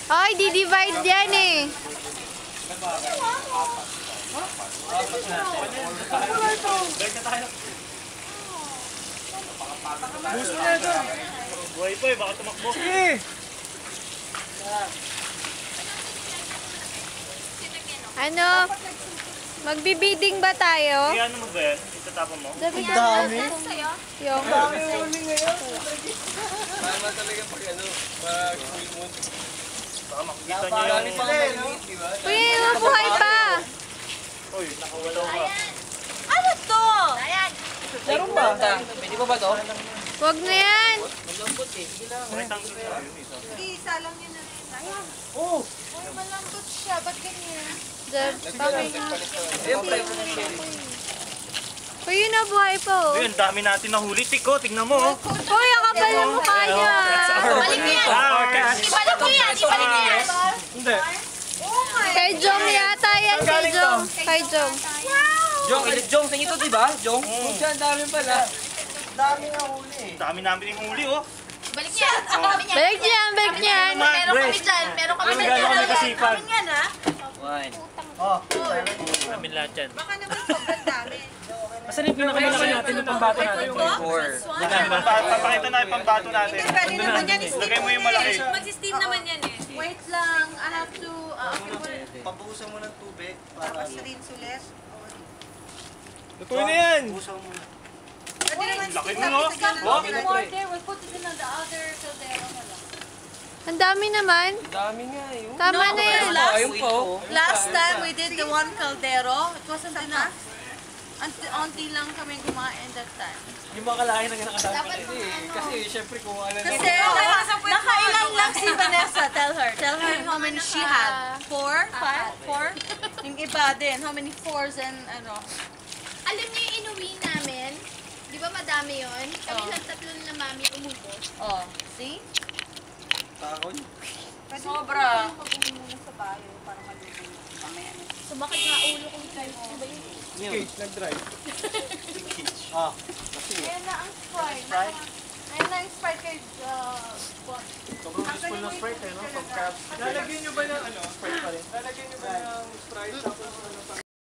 Ay, di-divide yan eh. Gusto na ito. Buhay po eh, baka tumakbo. Sige! Ano? Magbibiding ba tayo? Sige, ano mo ba yan? Itatapon mo? Ang dami. Yung. Dami uli ngayon. Tama talaga pag ano, pag full moon. Baka makikita niyo yung... Uy, mabuhay pa. Uy, nakawalaw ka. Ano to? Meron ba? Pwede ba to? Huwag na yan. Malambot eh. Sige lang. May tanggol na yun, isa. Sige, isa lang yun na rin. Ayan. Oo. Uy, malambot siya. Ba't ganyan? Ayun, pre. Uy, yun nabuhay pa oh. Uy, ang dami natin nahuli. Tiko, tignan mo oh. Uy, ang kapal ng mukha niya. Ibalik mo yan. Ibalik mo yan. Ibalik mo yan. Hindi. Kay Jong yata yan, kay Jong. Kay Jong. Jong, Jong, sa inyo to, diba? Jong? Diyan, dami pala. Dami nga huli eh. Dami namin yung huli oh. Ibalik niya. Ang dami niya. Balik niyan, balik niyan. Meron kami dyan. Meron kami dyan. Gano'n kami kasipan. Amin yan, ha? One. Namin lahat yan. Baka naman sobrang dami. Asan yung pinakamalaki natin yung pambato natin? Four. Papakita na yung pambato natin. Hindi, pwede naman yan. Lagay mo yung malaki. Mag-steam naman yan eh. Wait lang. I have to... Pabuhusan mo ng tubig para Tapos rinse ulit. Lutuin na yan! pabuhusan mo na. Pwede naman Laki steam mo, no? natin. Tignan Oh. natin. Water. We'll put it in the other caldero na lang. Ang dami naman. Dami nga eh. Tama na yan. Ayun po. Last time we did the one caldero, it wasn't enough. Unti lang kami kumain that time. Yung mga kalahin na nakasama kasi syempre kung ano na. Kasi nakailan lang si Vanessa. Tell her how many she had. 4? 5? 4? Yung iba din. How many 4s and ano. Alam niyo yung inuwi namin? Di ba madami yun? Kami lang tatlo na mami umubos. Oh, see? Takon. Sobra. Pag-uwi muna sa bayo para maluto mamaya na. Sumakit nga ulo kong tayo. Ano ba yun? Cage, nag-drive. Ayan na ang Sprite. Ayan na ang Sprite kay Bon. Sobrang useful na Sprite eh, no? Pag crabs. Lalagyan nyo ba ng ano? Sprite pa rin? Lalagyan nyo ba ng Sprite tapos ano?